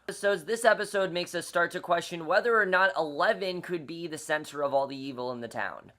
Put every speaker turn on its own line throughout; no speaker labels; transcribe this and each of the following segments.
This episode makes us start to question whether or not 11 could be the center of all the evil in the town.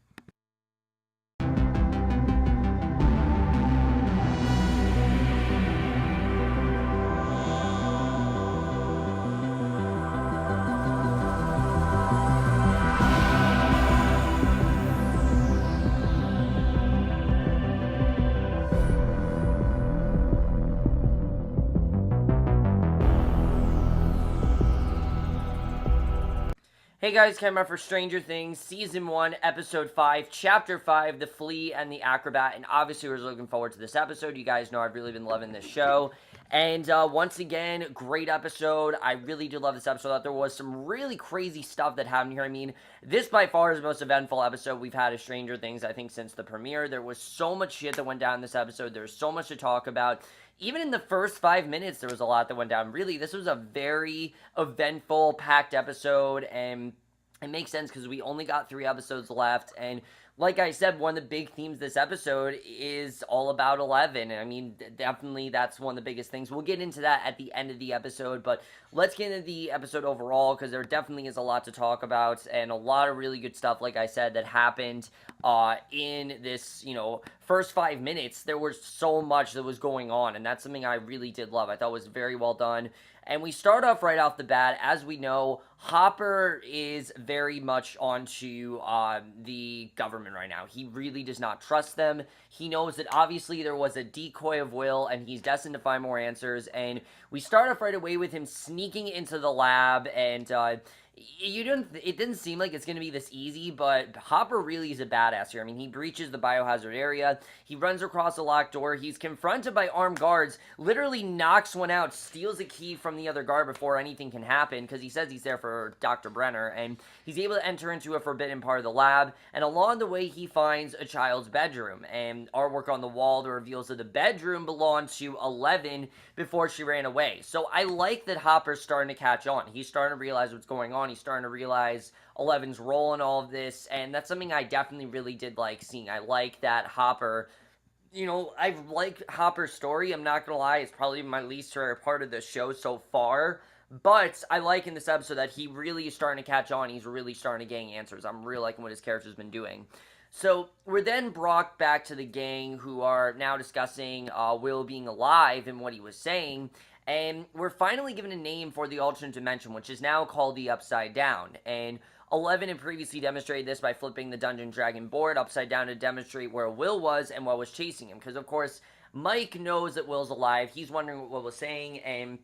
Hey guys, camera for Stranger Things, Season 1, Episode 5, Chapter 5, The Flea and the Acrobat, and obviously we're looking forward to this episode. You guys know I've really been loving this show, and once again, great episode. I really did love this episode. I thought there was some really crazy stuff that happened here. I mean, this by far is the most eventful episode we've had of Stranger Things, I think, since the premiere. There was so much shit that went down in this episode. There's so much to talk about. Even in the first 5 minutes, there was a lot that went down. Really, this was a very eventful, packed episode, and it makes sense because we only got 3 episodes left, and like I said, one of the big themes this episode is all about 11. I mean, definitely that's one of the biggest things. We'll get into that at the end of the episode, but let's get into the episode overall, because there definitely is a lot to talk about, and a lot of really good stuff, like I said, that happened in this, first 5 minutes. There was so much that was going on, and that's something I really did love. I thought was very well done. And we start off right off the bat. As we know, Hopper is very much onto the government right now. He really does not trust them. He knows that obviously there was a decoy of Will, and he's destined to find more answers. And we start off right away with him sneaking into the lab, and it didn't seem like it's going to be this easy, but Hopper really is a badass here. I mean, he breaches the biohazard area, he runs across a locked door, he's confronted by armed guards, literally knocks one out, steals a key from the other guard before anything can happen, because he says he's there for Dr. Brenner, and he's able to enter into a forbidden part of the lab, and along the way he finds a child's bedroom, and artwork on the wall that reveals that the bedroom belonged to 11 before she ran away. So I like that Hopper's starting to catch on. He's starting to realize what's going on. He's starting to realize 11's role in all of this, and that's something I definitely really did like seeing. I like that Hopper, I like Hopper's story. I'm not gonna lie, it's probably my least favorite part of the show so far, but I like in this episode that he really is starting to catch on. He's really starting to gain answers. I'm really liking what his character's been doing. So we're then brought back to the gang, who are now discussing Will being alive and what he was saying, and we're finally given a name for the alternate dimension, which is now called the Upside Down. And 11 had previously demonstrated this by flipping the Dungeon Dragon board upside down to demonstrate where Will was and what was chasing him. Because, of course, Mike knows that Will's alive. He's wondering what Will was saying, and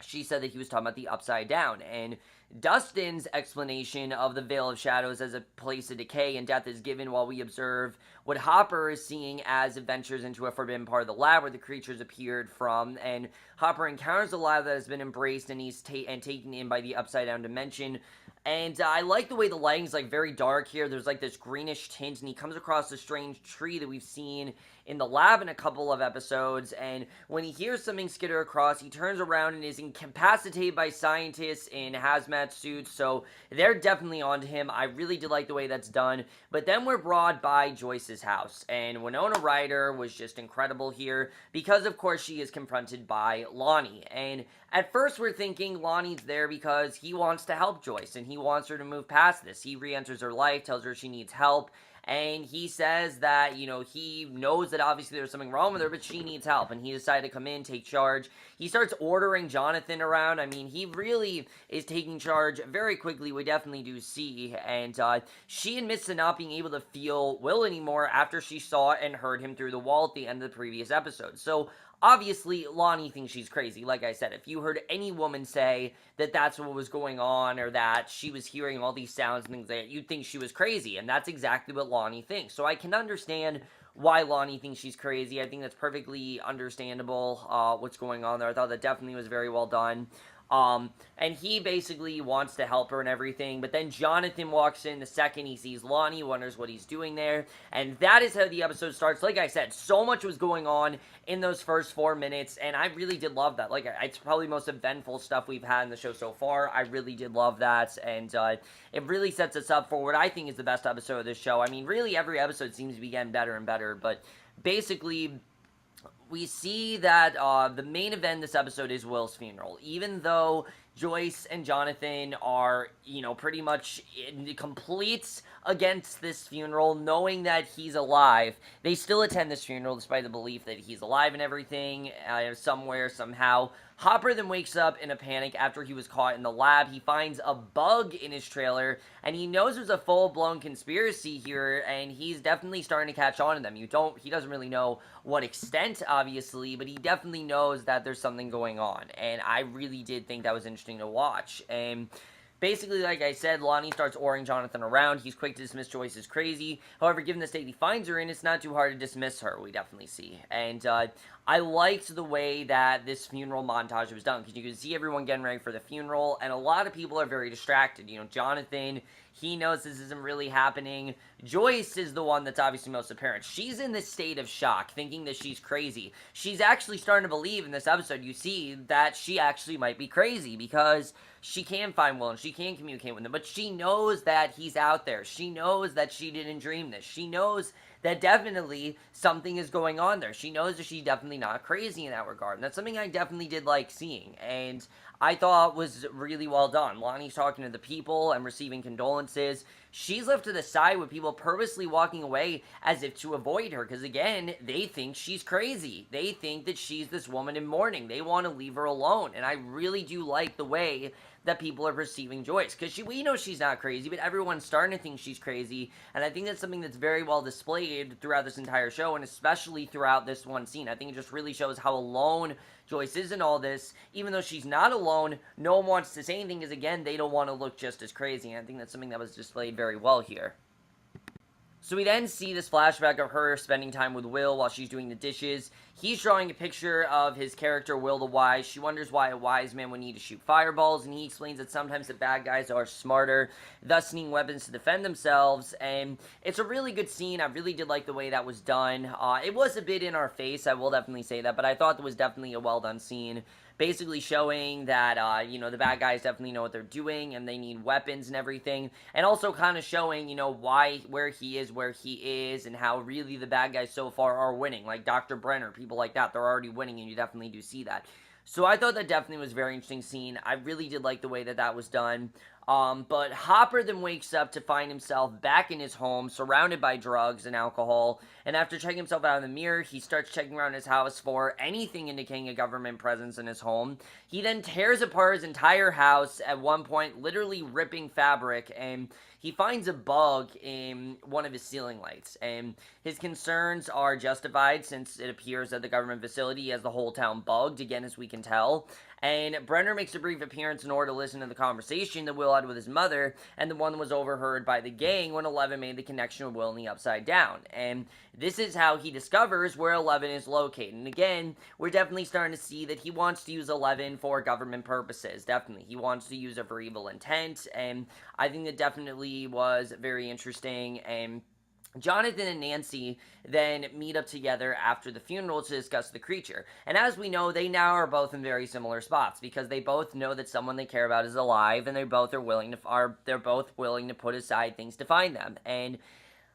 she said that he was talking about the Upside Down. And Dustin's explanation of the Veil of Shadows as a place of decay and death is given while we observe what Hopper is seeing as it ventures into a forbidden part of the lab where the creatures appeared from, and Hopper encounters a lab that has been embraced, and he's taken in by the Upside Down dimension. And I like the way the lighting's very dark here. There's this greenish tint, and he comes across a strange tree that we've seen in the lab in a couple of episodes, and when he hears something skitter across, he turns around and is incapacitated by scientists in hazmat suits, so they're definitely onto him. I really did like the way that's done. But then we're brought by Joyce's house, and Winona Ryder was just incredible here, because of course she is confronted by Lonnie, and at first we're thinking Lonnie's there because he wants to help Joyce, and he wants her to move past this. He re-enters her life, tells her she needs help, and he says that, he knows that obviously there's something wrong with her, but she needs help, and he decided to come in, take charge. He starts ordering Jonathan around. I mean, he really is taking charge very quickly, we definitely do see, and she admits to not being able to feel Will anymore after she saw and heard him through the wall at the end of the previous episode. So obviously, Lonnie thinks she's crazy. Like I said, if you heard any woman say that that's what was going on, or that she was hearing all these sounds and things like that, you'd think she was crazy, and that's exactly what Lonnie thinks. So I can understand why Lonnie thinks she's crazy. I think that's perfectly understandable, what's going on there. I thought that definitely was very well done. And he basically wants to help her and everything, but then Jonathan walks in the second he sees Lonnie, wonders what he's doing there, and that is how the episode starts. Like I said, so much was going on in those first 4 minutes, and I really did love that. It's probably the most eventful stuff we've had in the show so far. I really did love that, and it really sets us up for what I think is the best episode of this show. I mean, really every episode seems to be getting better and better, but basically we see that the main event this episode is Will's funeral. Even though Joyce and Jonathan are, pretty much in complete against this funeral, knowing that he's alive, they still attend this funeral despite the belief that he's alive and everything, somewhere, somehow. Hopper then wakes up in a panic after he was caught in the lab. He finds a bug in his trailer, and he knows there's a full-blown conspiracy here, and he's definitely starting to catch on to them. He doesn't really know what extent, obviously, but he definitely knows that there's something going on, and I really did think that was interesting to watch. And basically, like I said, Lonnie starts ordering Jonathan around. He's quick to dismiss Joyce as crazy. However, given the state he finds her in, it's not too hard to dismiss her, we definitely see. And I liked the way that this funeral montage was done, because you can see everyone getting ready for the funeral, and a lot of people are very distracted. Jonathan, he knows this isn't really happening. Joyce is the one that's obviously most apparent. She's in this state of shock, thinking that she's crazy. She's actually starting to believe in this episode, you see, that she actually might be crazy, because she can find Will and she can communicate with him, but she knows that he's out there. She knows that she didn't dream this. She knows that definitely something is going on there. She knows that she's definitely not crazy in that regard. And that's something I definitely did like seeing. And I thought was really well done. Lonnie's talking to the people and receiving condolences. She's left to the side with people purposely walking away as if to avoid her. Because again, they think she's crazy. They think that she's this woman in mourning. They want to leave her alone. And I really do like the way that people are perceiving Joyce, because we know she's not crazy, but everyone's starting to think she's crazy, and I think that's something that's very well displayed throughout this entire show, and especially throughout this one scene. I think it just really shows how alone Joyce is in all this. Even though she's not alone, no one wants to say anything, because again, they don't want to look just as crazy, and I think that's something that was displayed very well here. So we then see this flashback of her spending time with Will while she's doing the dishes. He's drawing a picture of his character, Will the Wise. She wonders why a wise man would need to shoot fireballs, and he explains that sometimes the bad guys are smarter, thus needing weapons to defend themselves. And it's a really good scene. I really did like the way that was done. It was a bit in our face, I will definitely say that, but I thought it was definitely a well-done scene. Basically showing that, the bad guys definitely know what they're doing, and they need weapons and everything, and also kind of showing, where he is, and how really the bad guys so far are winning, like Dr. Brenner, people like that, they're already winning, and you definitely do see that. So I thought that definitely was a very interesting scene. I really did like the way that that was done. But Hopper then wakes up to find himself back in his home, surrounded by drugs and alcohol, and after checking himself out in the mirror, he starts checking around his house for anything indicating a government presence in his home. He then tears apart his entire house, at one point literally ripping fabric, and he finds a bug in one of his ceiling lights, and his concerns are justified since it appears that the government facility has the whole town bugged, again, as we can tell. And Brenner makes a brief appearance in order to listen to the conversation that Will had with his mother, and the one that was overheard by the gang when Eleven made the connection with Will in the Upside Down. And this is how he discovers where Eleven is located. And again, we're definitely starting to see that he wants to use Eleven for government purposes. Definitely. He wants to use it for evil intent, and I think that definitely was very interesting. And Jonathan and Nancy then meet up together after the funeral to discuss the creature. And as we know, they now are both in very similar spots, because they both know that someone they care about is alive, and they're both willing to put aside things to find them. And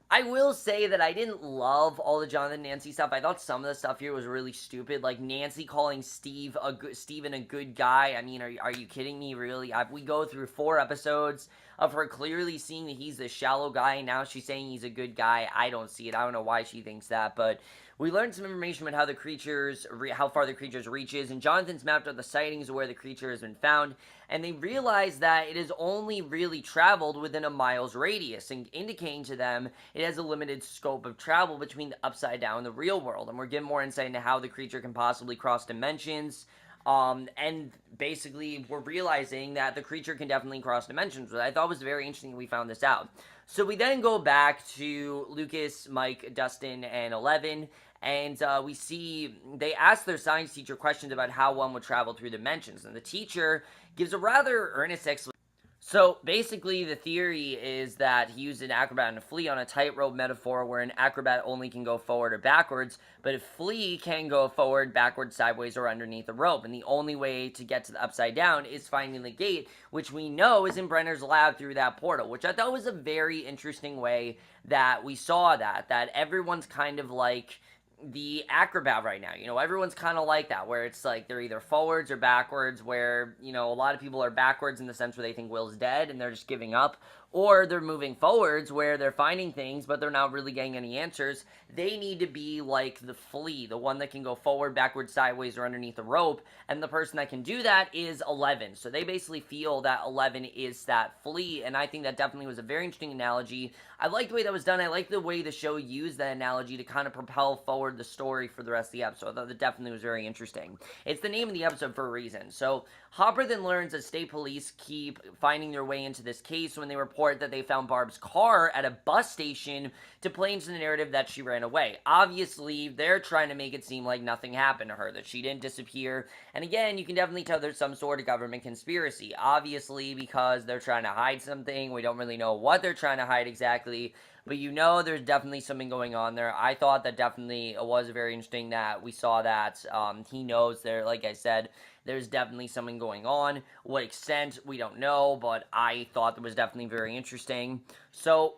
I will say that I didn't love all the Jonathan and Nancy stuff. I thought some of the stuff here was really stupid, like Nancy calling Steven a good guy. I mean, are you kidding me, really? We go through 4 episodes of her clearly seeing that he's a shallow guy, and now she's saying he's a good guy. I don't see it. I don't know why she thinks that, but we learned some information about how far the creatures reaches, and Jonathan's mapped out the sightings of where the creature has been found, and they realize that it has only really traveled within a mile's radius, and indicating to them it has a limited scope of travel between the Upside Down and the real world. And we're getting more insight into how the creature can possibly cross dimensions. And basically, we're realizing that the creature can definitely cross dimensions, which I thought was very interesting we found this out. So we then go back to Lucas, Mike, Dustin, and Eleven, and we see they ask their science teacher questions about how one would travel through dimensions, and the teacher gives a rather earnest explanation. So, basically, the theory is that he used an acrobat and a flea on a tightrope metaphor where an acrobat only can go forward or backwards, but a flea can go forward, backwards, sideways, or underneath a rope, and the only way to get to the Upside Down is finding the gate, which we know is in Brenner's lab through that portal, which I thought was a very interesting way that we saw that everyone's kind of like the Acrobat right now. You know, everyone's kind of like that, where it's like they're either forwards or backwards, where, you know, a lot of people are backwards in the sense where they think Will's dead and they're just giving up, or they're moving forwards where they're finding things but they're not really getting any answers. They need to be like the Flea, the one that can go forward, backwards, sideways, or underneath a rope, and the person that can do that is 11. So they basically feel that 11 is that Flea, and I think that definitely was a very interesting analogy. I like the way that was done. I like the way the show used that analogy to kind of propel forward the story for the rest of the episode. I thought that definitely was very interesting. It's the name of the episode for a reason. So Hopper then learns that state police keep finding their way into this case when they report that they found Barb's car at a bus station to play into the narrative that she ran away. Obviously, they're trying to make it seem like nothing happened to her, that she didn't disappear. And again, you can definitely tell there's some sort of government conspiracy. Obviously, because they're trying to hide something. We don't really know what they're trying to hide exactly. But you know there's definitely something going on there. I thought that definitely it was very interesting that we saw that. He knows there, like I said, there's definitely something going on. What extent, we don't know, but I thought that was definitely very interesting. So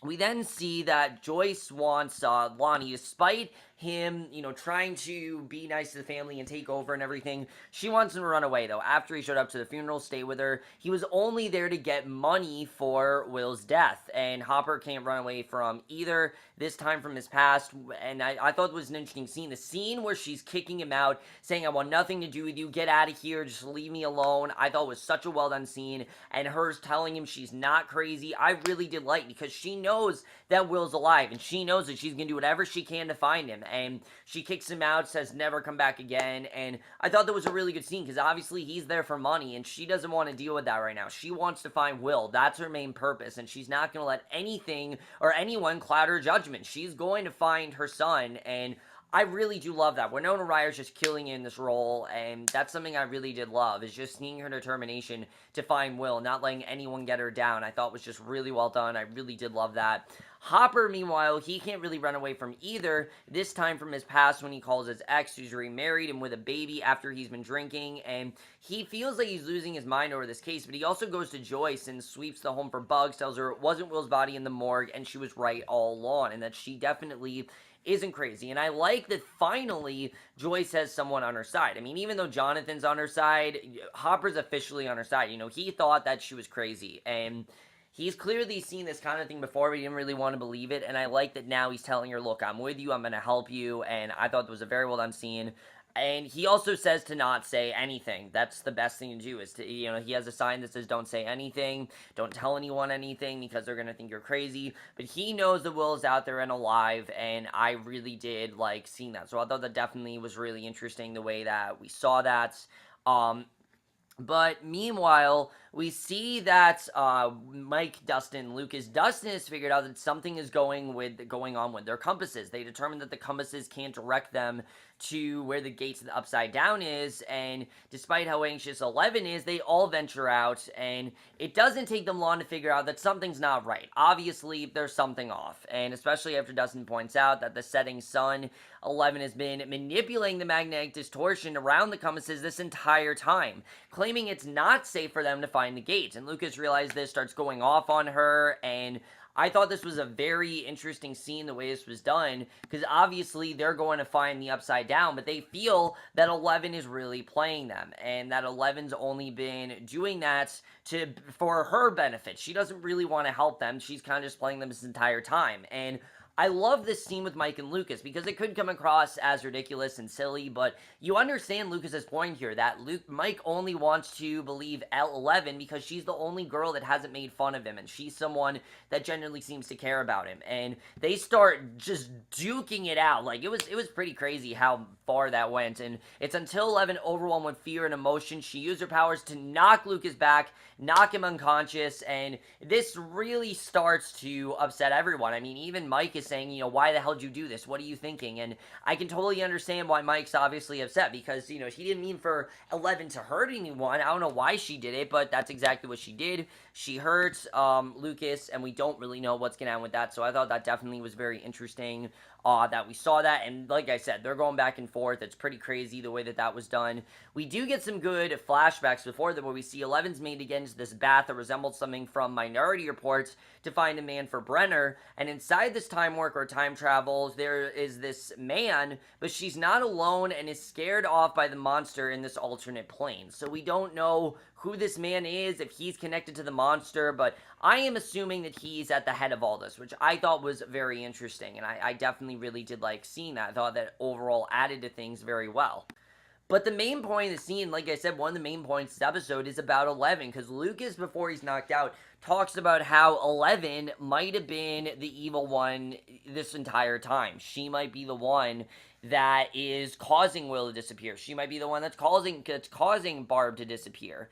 we then see that Joyce wants Lonnie, despite him, you know, trying to be nice to the family and take over and everything. She wants him to run away, though. After he showed up to the funeral, stay with her. He was only there to get money for Will's death, and Hopper can't run away from either, this time from his past, and I thought it was an interesting scene. The scene where she's kicking him out, saying, I want nothing to do with you, get out of here, just leave me alone. I thought it was such a well-done scene, and hers telling him she's not crazy, I really did like, because she knows that Will's alive, and she knows that she's going to do whatever she can to find him, and she kicks him out, says never come back again, and I thought that was a really good scene, because obviously he's there for money, and she doesn't want to deal with that right now. She wants to find Will. That's her main purpose, and she's not going to let anything or anyone cloud her judgment. She's going to find her son, and I really do love that. Winona Ryder's just killing in this role, and that's something I really did love, is just seeing her determination to find Will, not letting anyone get her down. I thought was just really well done. I really did love that. Hopper, meanwhile, he can't really run away from either, this time from his past when he calls his ex, who's remarried and with a baby after he's been drinking, and he feels like he's losing his mind over this case, but he also goes to Joyce and sweeps the home for bugs, tells her it wasn't Will's body in the morgue, and she was right all along, and that she definitely isn't crazy. And I like that finally Joyce has someone on her side. I mean, even though Jonathan's on her side, Hopper's officially on her side. You know, he thought that she was crazy, and he's clearly seen this kind of thing before, but he didn't really want to believe it, and I like that now he's telling her, look, I'm with you, I'm going to help you, and I thought it was a very well done scene. And he also says to not say anything. That's the best thing to do, is to, you know, he has a sign that says don't say anything, don't tell anyone anything, because they're going to think you're crazy. But he knows that Will is out there and alive, and I really did like seeing that. So I thought that definitely was really interesting, the way that we saw that. But meanwhile, we see that Mike, Dustin, Lucas, Dustin has figured out that something is going on with their compasses. They determined that the compasses can't direct them to where the gates of the Upside Down is, and despite how anxious 11 is, they all venture out, and it doesn't take them long to figure out that something's not right. Obviously, there's something off, and especially after Dustin points out that the setting sun, 11 has been manipulating the magnetic distortion around the compasses this entire time, claiming it's not safe for them to find the gates, and Lucas realizes this, starts going off on her, and I thought this was a very interesting scene, the way this was done, because obviously they're going to find the Upside Down, but they feel that 11 is really playing them, and that 11's only been doing that for her benefit. She doesn't really want to help them. She's kind of just playing them this entire time, and I love this scene with Mike and Lucas, because it could come across as ridiculous and silly, but you understand Lucas's point here, that Mike only wants to believe L11 because she's the only girl that hasn't made fun of him, and she's someone that genuinely seems to care about him, and they start just duking it out. Like, it was pretty crazy how far that went, and it's until 11, overwhelmed with fear and emotion, she used her powers to knock Lucas back, knock him unconscious, and this really starts to upset everyone. I mean, even Mike is saying, you know, why the hell did you do this? What are you thinking? And I can totally understand why Mike's obviously upset, because, you know, he didn't mean for 11 to hurt anyone. I don't know why she did it, but that's exactly what she did. She hurt Lucas, and we don't really know what's going to happen with that, so I thought that definitely was very interesting. that we saw that. And like I said, they're going back and forth. It's pretty crazy the way that was done. We do get some good flashbacks before that where we see Eleven's made against this bath that resembled something from Minority Reports to find a man for Brenner. And inside this time work or time travels, there is this man, but she's not alone and is scared off by the monster in this alternate plane. So we don't know who this man is, if he's connected to the monster, but I am assuming that he's at the head of all this, which I thought was very interesting, and I definitely really did like seeing that. I thought that overall added to things very well. But the main point of the scene, like I said, one of the main points of this episode is about 11, because Lucas, before he's knocked out, talks about how 11 might have been the evil one this entire time. She might be the one that is causing Will to disappear. She might be the one that's causing Barb to disappear.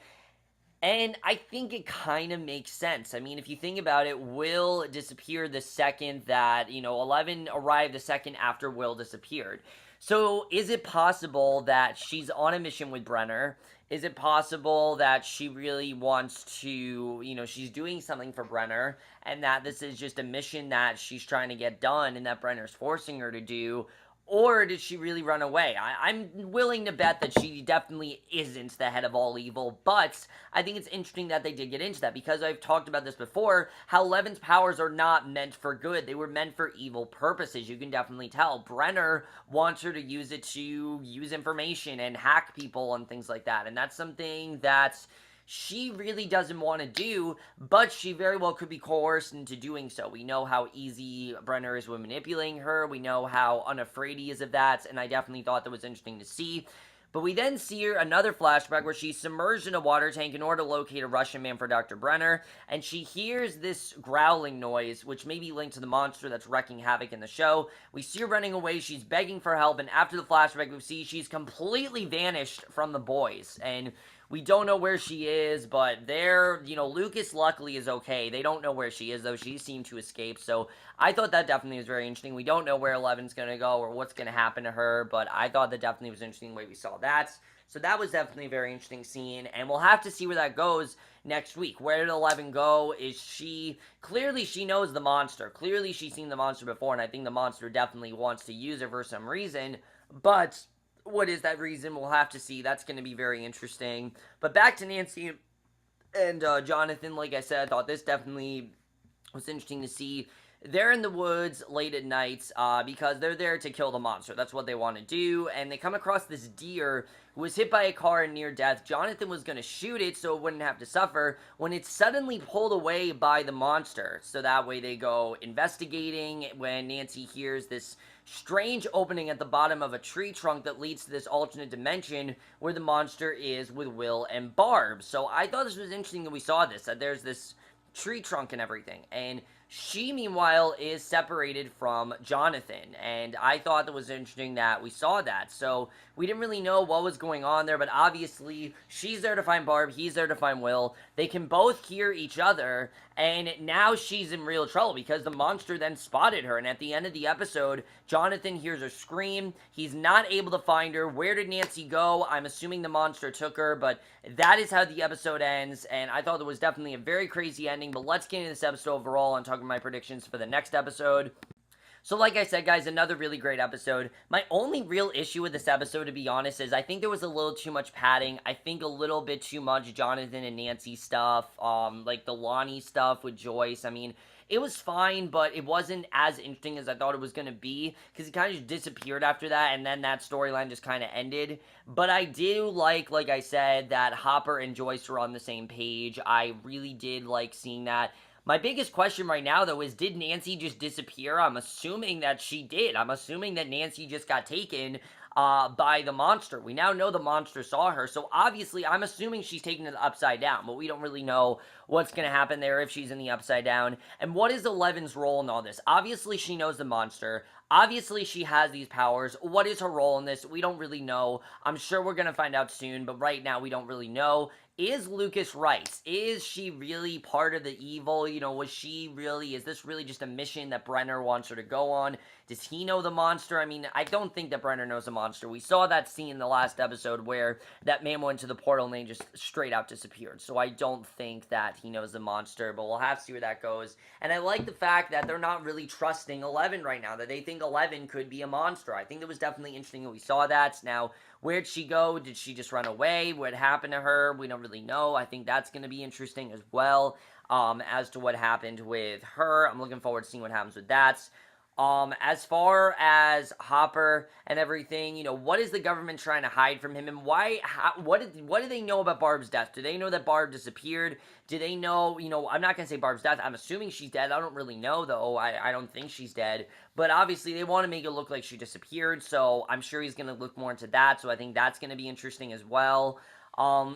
And I think it kind of makes sense. I mean, if you think about it, Will disappeared the second that, 11 arrived the second after Will disappeared. So is it possible that she's on a mission with Brenner? Is it possible that she really wants to, she's doing something for Brenner and that this is just a mission that she's trying to get done and that Brenner's forcing her to do? Or did she really run away? I'm willing to bet that she definitely isn't the head of all evil, but I think it's interesting that they did get into that, because I've talked about this before, how Eleven's powers are not meant for good. They were meant for evil purposes. You can definitely tell. Brenner wants her to use it to use information and hack people and things like that, and that's something that she really doesn't want to do, but she very well could be coerced into doing so. We know how easy Brenner is with manipulating her. We know how unafraid he is of that, and I definitely thought that was interesting to see. But we then see her another flashback where she's submerged in a water tank in order to locate a Russian man for Dr. Brenner, and she hears this growling noise, which may be linked to the monster that's wreaking havoc in the show. We see her running away, she's begging for help, and after the flashback we see she's completely vanished from the boys, and we don't know where she is, but Lucas luckily is okay. They don't know where she is, though. She seemed to escape, so I thought that definitely was very interesting. We don't know where 11's going to go or what's going to happen to her, but I thought that definitely was interesting the way we saw that. So that was definitely a very interesting scene, and we'll have to see where that goes next week. Where did 11 go? Clearly she knows the monster. Clearly she's seen the monster before, and I think the monster definitely wants to use her for some reason, but what is that reason? We'll have to see. That's going to be very interesting. But back to Nancy and Jonathan, like I said, I thought this definitely was interesting to see. They're in the woods late at night because they're there to kill the monster. That's what they want to do. And they come across this deer who was hit by a car in near death. Jonathan was going to shoot it so it wouldn't have to suffer when it's suddenly pulled away by the monster. So that way they go investigating when Nancy hears this strange opening at the bottom of a tree trunk that leads to this alternate dimension where the monster is with Will and Barb. So I thought this was interesting that we saw this, that there's this tree trunk and everything, and she meanwhile is separated from Jonathan, and I thought that was interesting that we saw that. So we didn't really know what was going on there, but obviously she's there to find Barb, he's there to find Will. They can both hear each other, and now she's in real trouble because the monster then spotted her, and at the end of the episode, Jonathan hears her scream. He's not able to find her. Where did Nancy go? I'm assuming the monster took her, but that is how the episode ends, and I thought it was definitely a very crazy ending. But let's get into this episode overall and talk about my predictions for the next episode. So like I said, guys, another really great episode. My only real issue with this episode, to be honest, is I think there was a little too much padding. I think a little bit too much Jonathan and Nancy stuff, like the Lonnie stuff with Joyce. I mean, it was fine, but it wasn't as interesting as I thought it was going to be, because he kind of just disappeared after that, and then that storyline just kind of ended. But I do like I said, that Hopper and Joyce were on the same page. I really did like seeing that. My biggest question right now, though, is did Nancy just disappear? I'm assuming that she did. I'm assuming that Nancy just got taken by the monster. We now know the monster saw her, so obviously I'm assuming she's taken to the Upside Down, but we don't really know what's going to happen there if she's in the Upside Down. And what is 11's role in all this? Obviously she knows the monster. Obviously she has these powers. What is her role in this? We don't really know. I'm sure we're going to find out soon, but right now we don't really know. Is Lucas right? Is she really part of the evil? Is this really just a mission that Brenner wants her to go on? Does he know the monster? I mean, I don't think that Brenner knows the monster. We saw that scene in the last episode where that man went to the portal and they just straight out disappeared. So I don't think that he knows the monster, but we'll have to see where that goes. And I like the fact that they're not really trusting 11 right now, that they think think 11 could be a monster. I think it was definitely interesting that we saw that. Now, where'd she go? Did she just run away? What happened to her? We don't really know. I think that's going to be interesting as well, as to what happened with her. I'm looking forward to seeing what happens with that. As far as Hopper and everything, you know, what is the government trying to hide from him, and what do they know about Barb's death? Do they know that Barb disappeared? Do they know, you know, I'm not going to say Barb's death. I'm assuming she's dead. I don't really know, though. I don't think she's dead. But obviously, they want to make it look like she disappeared, so I'm sure he's going to look more into that, so I think that's going to be interesting as well.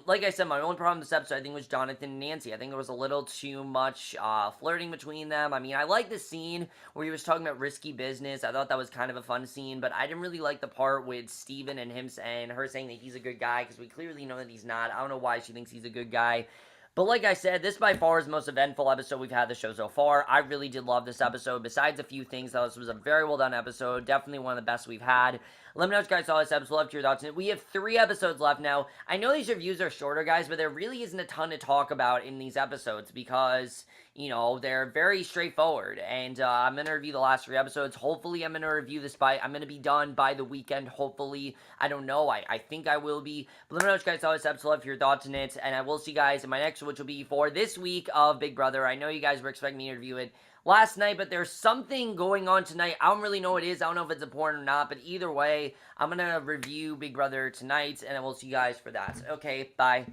Like I said, my only problem with this episode, I think, was Jonathan and Nancy. I think there was a little too much flirting between them. I mean, I like the scene where he was talking about risky business. I thought that was kind of a fun scene, but I didn't really like the part with Steven and him and her saying that he's a good guy, because we clearly know that he's not. I don't know why she thinks he's a good guy. But like I said, this by far is the most eventful episode we've had the show so far. I really did love this episode. Besides a few things, this was a very well done episode. Definitely one of the best we've had. Let me know what you guys saw this episode. Love to your thoughts on it. We have 3 episodes left now. I know these reviews are shorter, guys, but there really isn't a ton to talk about in these episodes because, you know, they're very straightforward. And I'm going to review the last 3 episodes. Hopefully, I'm going to review this I'm going to be done by the weekend. Hopefully, I don't know. I think I will be. But let me know what you guys saw this episode. Love to your thoughts on it. And I will see you guys in my next, which will be for this week of Big Brother. I know you guys were expecting me to review it last night, but there's something going on tonight. I don't really know what it is. I don't know if it's important or not, but either way, I'm going to review Big Brother tonight, and I will see you guys for that. Okay, bye.